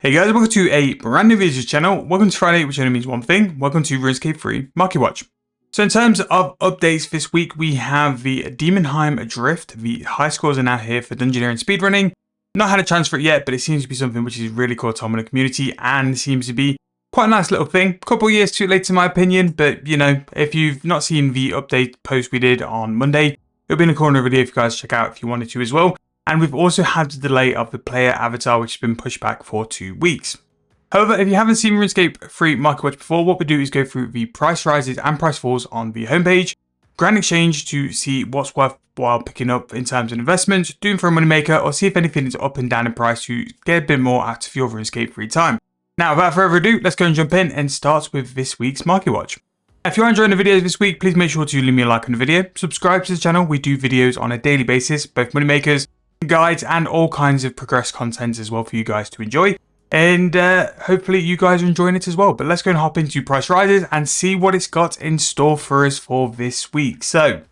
Hey guys, welcome to a brand new video channel. Welcome to Friday, which only means one thing. Welcome to Runescape free Marketwatch. So in terms of updates this week, we have the Demonheim Drift. The high scores are now here for Dungeoneering speedrunning. Not had a chance for it yet, but it seems to be something which is really caught on in the community and seems to be quite a nice little thing. Couple years too late in my opinion, but you know, if you've not seen the update post we did on Monday, it'll be in the corner of the video for you guys to check out if you wanted to as well. And we've also had the delay of the player avatar, which has been pushed back for 2 weeks. However, if you haven't seen RuneScape free Marketwatch before, what we do is go through the price rises and price falls on the homepage, Grand Exchange to see what's worthwhile picking up in terms of investment, doing for a moneymaker, or see if anything is up and down in price to get a bit more out of your RuneScape free time. Now, without further ado, let's go and jump in and start with this week's Marketwatch. If you're enjoying the videos this week, please make sure to leave me a like on the video, subscribe to the channel. We do videos on a daily basis, both moneymakers, guides and all kinds of progress content as well for you guys to enjoy, and hopefully you guys are enjoying it as well. But let's go and hop into price rises and see what it's got in store for us for this week. So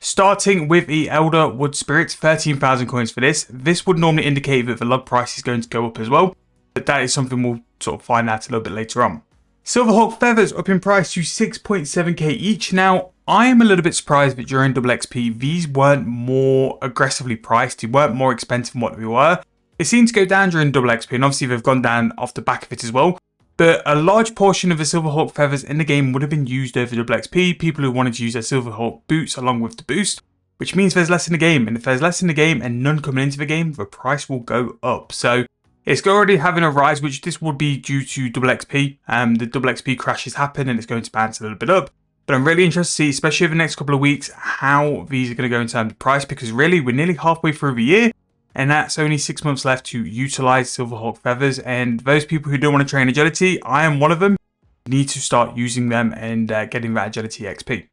starting with the Elder Wood Spirits, 13,000 coins for this. This would normally indicate that the log price is going to go up as well, but that is something we'll sort of find out a little bit later on. Silverhawk Feathers up in price to 6.7k each. Now, I am a little bit surprised that during double XP, these weren't more aggressively priced. They weren't more expensive than what they were. It seemed to go down during double XP, and obviously they've gone down off the back of it as well. But a large portion of the Silverhawk Feathers in the game would have been used over double XP. People who wanted to use their Silverhawk boots along with the boost, which means there's less in the game. And if there's less in the game and none coming into the game, the price will go up. So it's already having a rise, which this would be due to double XP. The double XP crashes happen and it's going to bounce a little bit up. But I'm really interested to see, especially over the next couple of weeks, how these are going to go in terms of price, because really we're nearly halfway through the year and that's only 6 months left to utilize Silverhawk Feathers. And those people who don't want to train agility, I am one of them, need to start using them and getting that agility XP.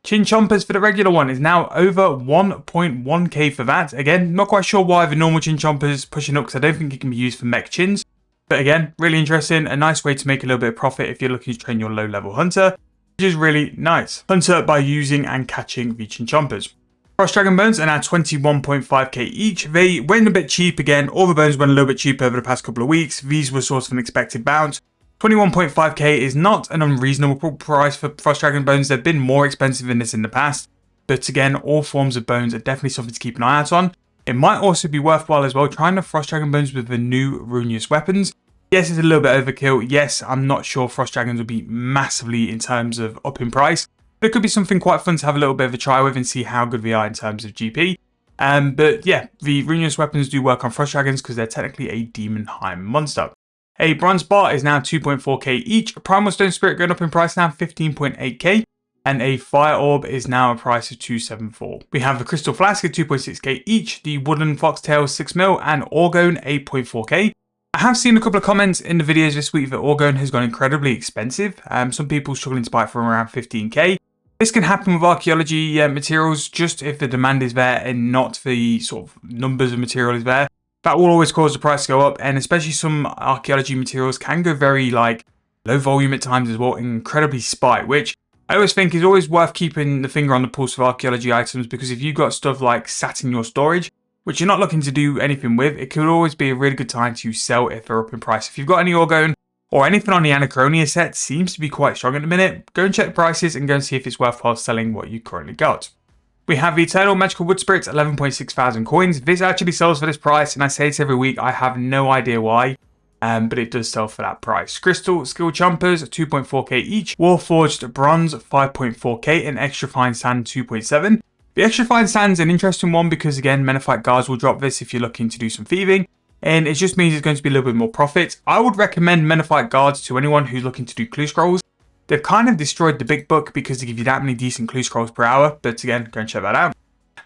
Chin Chompers for the regular one is now over 1.1k for that. Again, not quite sure why the normal Chin Chompers pushing up, because I don't think it can be used for mech chins. But again, really interesting, a nice way to make a little bit of profit if you're looking to train your low level hunter, which is really nice. Hunter by using and catching the Chin Chompers. Frost Dragon Bones are now 21.5k each. They went a bit cheap again. All the bones went a little bit cheap over the past couple of weeks. These were sort of an expected bounce. 21.5k is not an unreasonable price for Frost Dragon Bones. They've been more expensive than this in the past. But again, all forms of bones are definitely something to keep an eye out on. It might also be worthwhile as well trying the Frost Dragon Bones with the new Runescape weapons. Yes, it's a little bit overkill. Yes, I'm not sure Frost Dragons will be massively in terms of up in price. But it could be something quite fun to have a little bit of a try with and see how good they are in terms of GP. But yeah, the Runescape weapons do work on Frost Dragons because they're technically a Demonheim monster. A Bronze Bar is now 2.4k each. A Primal Stone Spirit going up in price now, 15.8k. And a Fire Orb is now a price of 274. We have the Crystal Flask at 2.6k each. The Wooden Foxtail 6mm and Orgone 8.4k. I have seen a couple of comments in the videos this week that Orgone has gone incredibly expensive. Some people struggling to buy it for around 15k. This can happen with archaeology materials just if the demand is there and not the sort of numbers of material is there. That will always cause the price to go up, and especially some archaeology materials can go very like low volume at times as well, incredibly spike, which I always think is always worth keeping the finger on the pulse of archaeology items, because if you've got stuff like sat in your storage, which you're not looking to do anything with, it could always be a really good time to sell if they're up in price. If you've got any Orgone or anything on the Anachronia set, seems to be quite strong at the minute, go and check the prices and go and see if it's worthwhile selling what you currently got. We have the Eternal Magical Wood Spirits, 11.6 thousand coins. This actually sells for this price, and I say it every week, I have no idea why, but it does sell for that price. Crystal Skill Chompers, 2.4k each. Warforged Bronze, 5.4k, and Extra Fine Sand, 2.7. The Extra Fine Sand's an interesting one because, again, Menophyte Guards will drop this if you're looking to do some thieving, and it just means it's going to be a little bit more profit. I would recommend Menophyte Guards to anyone who's looking to do clue scrolls. They've kind of destroyed the big book because they give you that many decent clue scrolls per hour, but again, go and check that out.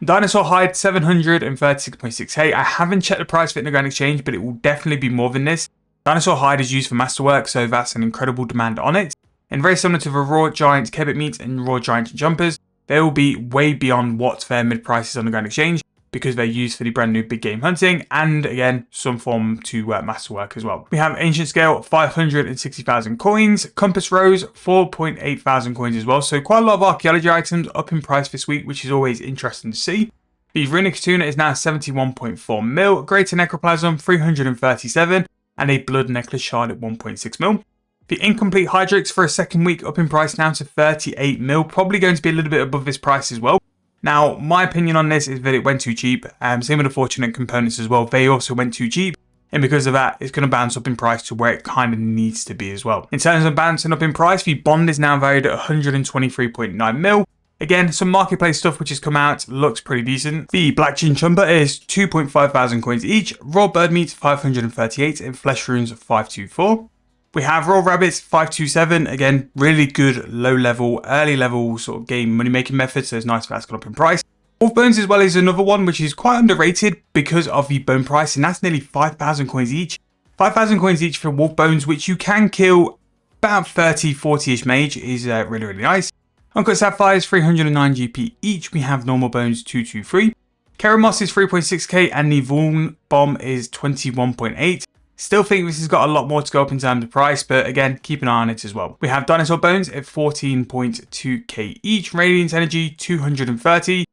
Dinosaur Hide, 736.6k. I haven't checked the price for it in the Grand Exchange, but it will definitely be more than this. Dinosaur Hide is used for masterwork, so that's an incredible demand on it. And very similar to the Raw Giant Kebbit Meat and Raw Giant Jumpers, they will be way beyond what their mid prices on the Grand Exchange, because they're used for the brand new big game hunting and again some form to masterwork as well. We have Ancient Scale, 560,000 coins, Compass Rose, 4.8 thousand coins as well. So quite a lot of archaeology items up in price this week, which is always interesting to see. The Runic Tuna is now 71.4 mil, Greater Necroplasm 337, and a blood necklace shard at 1.6 mil. The incomplete Hydrix for a second week up in price now to 38 mil, probably going to be a little bit above this price as well. Now, my opinion on this is that it went too cheap. Same with the Fortunate components as well. They also went too cheap. And because of that, it's going to bounce up in price to where it kind of needs to be as well. In terms of bouncing up in price, the bond is now valued at 123.9 mil. Again, some marketplace stuff which has come out looks pretty decent. The Black Chinchumba is 2.5 thousand coins each. Raw Bird Meat 538 and Flesh Runes 524. We have Raw Rabbits 527, again, really good low level, early level sort of game money making method, so it's nice that that's gone up in price. Wolf Bones as well is another one which is quite underrated because of the bone price, and that's nearly 5,000 coins each. 5,000 coins each for Wolf Bones, which you can kill about 30, 40-ish mage, is really, really nice. Uncut Sapphires 309 GP each. We have Normal Bones 223. Keramos is 3.6k and the Vaughn Bomb is 21.8. Still think this has got a lot more to go up in terms of price, but again, keep an eye on it as well. We have Dinosaur Bones at 14.2k each, Radiant Energy 230,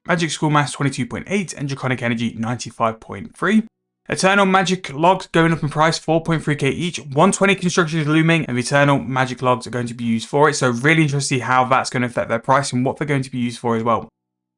Magic School Mass 22.8, and Draconic Energy 95.3. Eternal Magic Logs going up in price 4.3k each, 120 construction is looming, and the Eternal Magic Logs are going to be used for it, so really interested to see how that's going to affect their price and what they're going to be used for as well.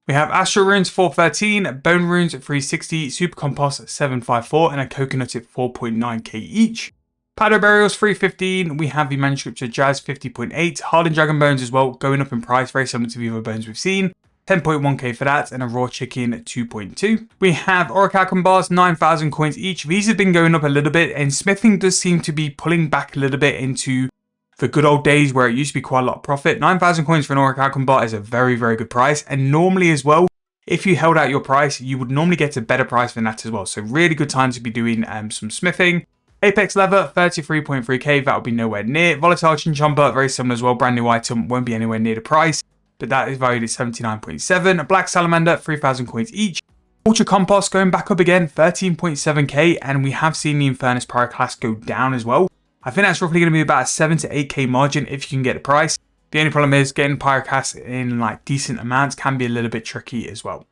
We have Astral Runes 413, Bone Runes at 360, Super Compost 754, and a Coconut at 4.9k each. Powder Burials 315, we have the Manuscript of Jazz 50.8, Hardened Dragon Bones as well, going up in price, very similar to the other bones we've seen. 10.1k for that, and a Raw Chicken at 2.2. We have Orichalcum Bars, 9,000 coins each. These have been going up a little bit, and smithing does seem to be pulling back a little bit into the good old days where it used to be quite a lot of profit. 9,000 coins for an Orichalcum Bar is a very, very good price. And normally as well, if you held out your price, you would normally get a better price than that as well. So really good time to be doing some smithing. Apex Leather, 33.3k, that will be nowhere near. Volatile Chinchomba, very similar as well. Brand new item, won't be anywhere near the price, but that is valued at 79.7. Black Salamander, 3,000 coins each. Ultra Compost going back up again, 13.7k, and we have seen the Infernus Pyroclast go down as well. I think that's roughly going to be about a 7 to 8k margin if you can get the price. The only problem is getting Pyroclast in like decent amounts can be a little bit tricky as well.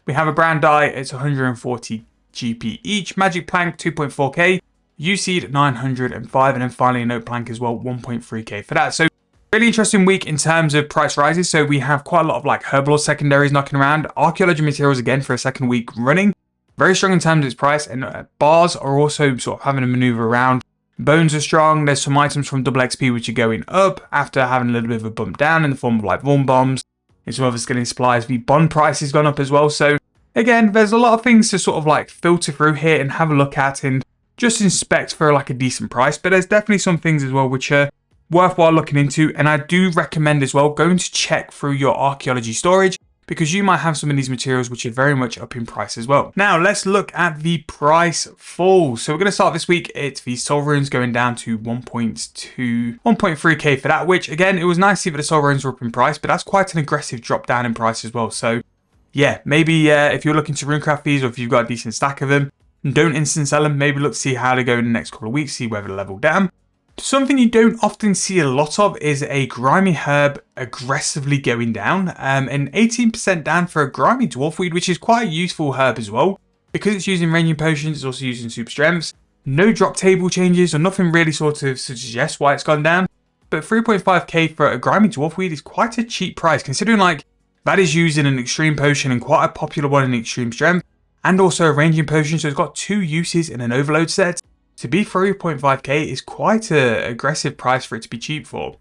We have a brown dye, it's 140 GP each. Magic Plank 2.4k, U-Seed 905, and then finally a Note Plank as well, 1.3k for that. So really interesting week in terms of price rises. So we have quite a lot of like herbal secondaries knocking around. Archeology materials again for a second week running. Very strong in terms of its price, and bars are also sort of having a maneuver around. Bones are strong. There's some items from Double XP which are going up after having a little bit of a bump down in the form of like Vaughn Bombs and some other skilling supplies. The bond price has gone up as well. So again, there's a lot of things to sort of like filter through here and have a look at and just inspect for like a decent price. But there's definitely some things as well which are worthwhile looking into. And I do recommend as well going to check through your archaeology storage, because you might have some of these materials which are very much up in price as well. Now let's look at the price fall. So we're going to start this week. It's the Soul Runes going down to 1.3k for that, which again, it was nice to see that the Soul Runes were up in price, but that's quite an aggressive drop down in price as well. So yeah, maybe if you're looking to runecraft these, or if you've got a decent stack of them, don't instant sell them. Maybe look to see how they go in the next couple of weeks, see whether they level down. Something you don't often see a lot of is a Grimy Herb aggressively going down, and 18% down for a Grimy Dwarfweed, which is quite a useful herb as well. Because it's using ranging potions, it's also using super strengths. No drop table changes or nothing really sort of suggests why it's gone down. But 3.5k for a Grimy Dwarfweed is quite a cheap price, considering like that is used in an extreme potion and quite a popular one in extreme strength, and also a ranging potion, so it's got two uses in an overload set. To be 3.5k is quite an aggressive price for it to be cheap for.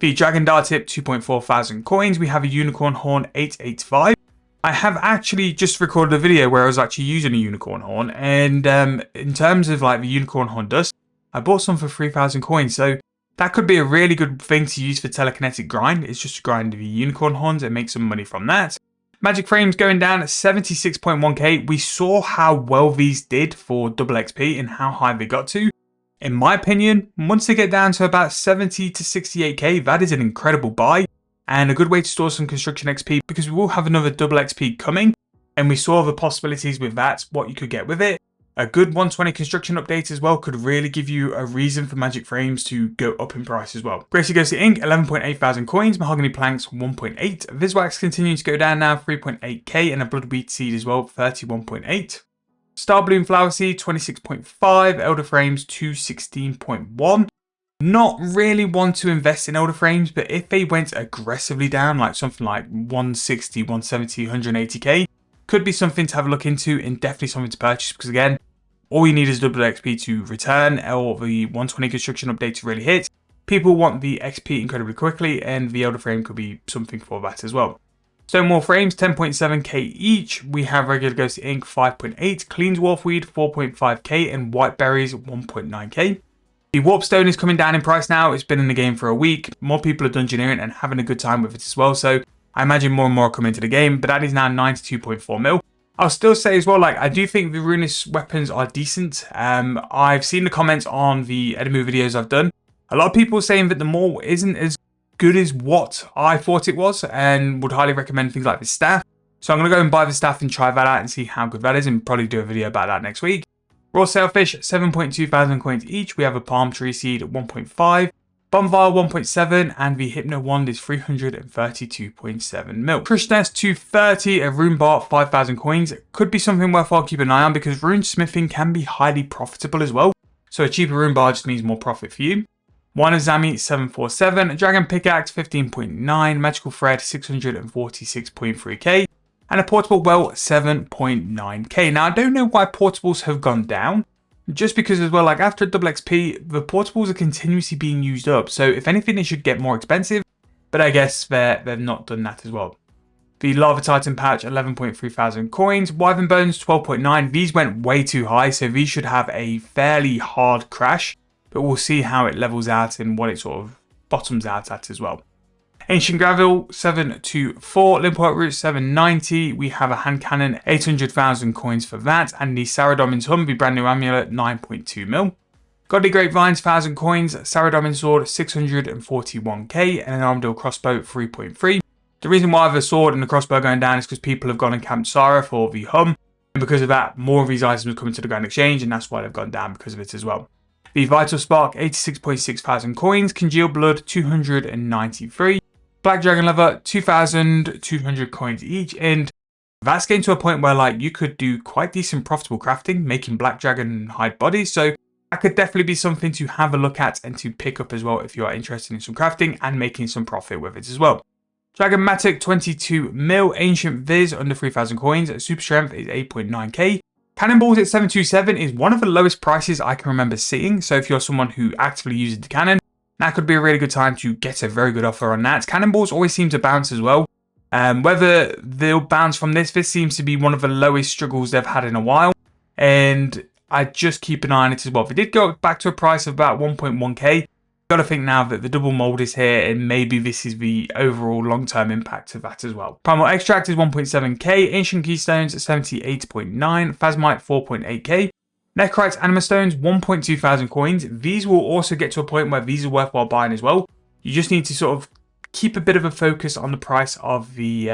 The Dragon Dart Tip, 2.4 thousand coins. We have a Unicorn Horn, 885. I have actually just recorded a video where I was actually using a Unicorn Horn, and in terms of like the Unicorn Horn dust, I bought some for 3,000 coins. So that could be a really good thing to use for telekinetic grind. It's just to grind the Unicorn Horns and make some money from that. Magic Frames going down at 76.1k. We saw how well these did for double XP and how high they got to. In my opinion, once they get down to about 70 to 68k, that is an incredible buy and a good way to store some construction XP, because we will have another double XP coming, and we saw the possibilities with that, what you could get with it. A good 120 construction update as well could really give you a reason for Magic Frames to go up in price as well. Gracie Ghostly Ink, 11.8 thousand coins. Mahogany Planks, 1.8. Viswax continuing to go down now, 3.8k. And a Bloodwheat Seed as well, 31.8. Star Bloom Flower Seed 26.5, Elder Frames 216.1. Not really one to invest in Elder Frames, but if they went aggressively down, like something like 160, 170, 180k, could be something to have a look into and definitely something to purchase, because again, all you need is double XP to return or the 120 construction update to really hit. People want the XP incredibly quickly, and the Elder Frame could be something for that as well. Stonewall Frames 10.7k each. We have regular Ghostly Ink 5.8, Clean Dwarfweed 4.5k, and White Berries 1.9k. The Warpstone is coming down in price now. It's been in the game for a week. More people are dungeoneering and having a good time with it as well. So I imagine more and more come into the game, but that is now 92.4 mil. I'll still say as well, like, I do think the Ruinous weapons are decent. I've seen the comments on the Edemu videos I've done. A lot of people saying that the maul isn't as good as what I thought it was, and would highly recommend things like the staff. So I'm going to go and buy the staff and try that out and see how good that is, and probably do a video about that next week. Raw Sailfish, 7.2 thousand coins each. We have a Palm Tree Seed at 1.5, Bomb Vial 1.7, and the Hypno Wand is 332.7 mil. Crush Nest 230, a Rune Bar 5,000 coins. Could be something worthwhile to keep an eye on, because rune smithing can be highly profitable as well. So a cheaper Rune Bar just means more profit for you. Wine of Zami 747, Dragon Pickaxe 15.9, Magical Thread 646.3k, and a Portable Well 7.9k. Now I don't know why portables have gone down, just because as well, like after double XP, the portables are continuously being used up. So if anything, they should get more expensive, but I guess they've not done that as well. The Lava Titan Pouch 11.3 thousand coins, Wyvern Bones 12.9. These went way too high, so these should have a fairly hard crash. But we'll see how it levels out and what it sort of bottoms out at as well. Ancient Gravel 724, Limport Root 790. We have a hand cannon 800,000 coins for that, and the Saradomin's Humvee brand new amulet 9.2 mil. Godly Grapevines 1000 coins, Saradomin Sword 641k, and an Armadillo Crossbow 3.3. The reason why the sword and the crossbow are going down is because people have gone and camped Sara for the hum, and because of that, more of these items are coming to the Grand Exchange, and that's why they've gone down because of it as well. The Vital Spark 86.6 thousand coins, Congealed Blood 293, Black Dragon Leather 2,200 coins each, and that's getting to a point where like you could do quite decent profitable crafting, making Black Dragon hide bodies, so that could definitely be something to have a look at and to pick up as well if you are interested in some crafting and making some profit with it as well. Dragon Matic 22 mil, Ancient Viz under 3,000 coins, Super Strength is 8.9k. Cannonballs at 727 is one of the lowest prices I can remember seeing, so if you're someone who actively uses the cannon, that could be a really good time to get a very good offer on that. Cannonballs always seem to bounce as well. Whether they'll bounce from this seems to be one of the lowest struggles they've had in a while, and I just keep an eye on it as well. If it did go back to a price of about 1.1k, got to think now that the double mold is here, and maybe this is the overall long-term impact of that as well. Primal Extract is 1.7k, Ancient Keystones 78.9, Phasmite 4.8k, Nechrite Anima Stones 1.2 thousand coins. These will also get to a point where these are worthwhile buying as well. You just need to sort of keep a bit of a focus on the price of the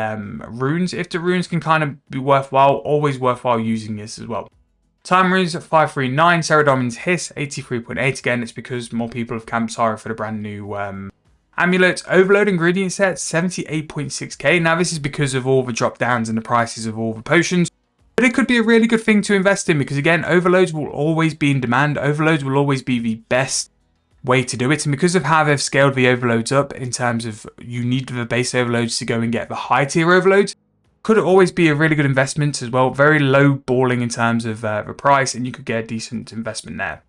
runes. If the runes can kind of be worthwhile, always worthwhile using this as well. Time Runes 539, Saradomin's Hiss 83.8. Again, it's because more people have camped Sara for the brand new amulet. Overload ingredient set 78.6k. Now this is because of all the drop downs and the prices of all the potions. But it could be a really good thing to invest in, because again, overloads will always be in demand. Overloads will always be the best way to do it, and because of how they've scaled the overloads up in terms of you need the base overloads to go and get the high tier overloads, could always be a really good investment as well. Very low balling in terms of the price, and you could get a decent investment there.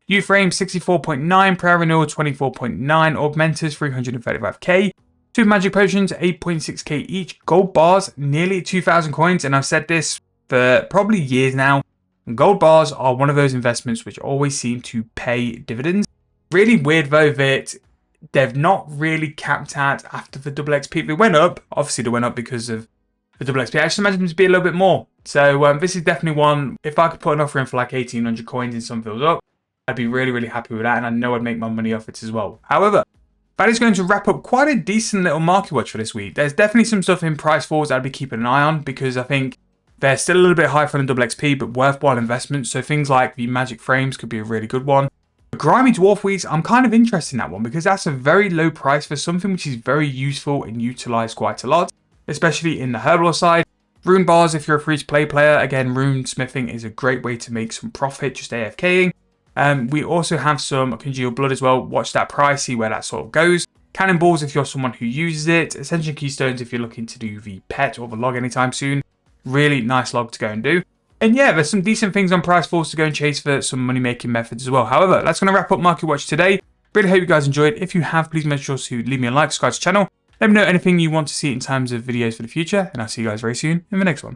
U-Frame 64.9, Prayer Renewal 24.9, Augmenters 335k, 2 Magic Potions 8.6k each, Gold Bars nearly 2,000 coins, and I've said this for probably years now. Gold Bars are one of those investments which always seem to pay dividends. Really weird though that they've not really capped out after the double XP. They went up, obviously they went up because of the double XP. I just imagine them to be a little bit more. So this is definitely one, if I could put an offer in for like 1,800 coins and some fills up, I'd be really, really happy with that, and I know I'd make my money off it as well. However, that is going to wrap up quite a decent little market watch for this week. There's definitely some stuff in price falls I'd be keeping an eye on, because I think they're still a little bit high for the double XP, but worthwhile investments. So things like the Magic Frames could be a really good one. The Grimy Dwarfweeds, I'm kind of interested in that one, because that's a very low price for something which is very useful and utilised quite a lot, especially in the herbal side. Rune bars if you're a free-to-play player. Again, rune smithing is a great way to make some profit just AFKing. We also have some congealed blood as well. Watch that price, see where that sort of goes. Cannonballs if you're someone who uses it. Ascension keystones if you're looking to do the pet or the log anytime soon. Really nice log to go and do. And yeah, there's some decent things on price falls to go and chase for some money-making methods as well. However, that's going to wrap up Marketwatch today. Really hope you guys enjoyed. If you have, please make sure to leave me a like, subscribe to the channel. Let me know anything you want to see in terms of videos for the future, and I'll see you guys very soon in the next one.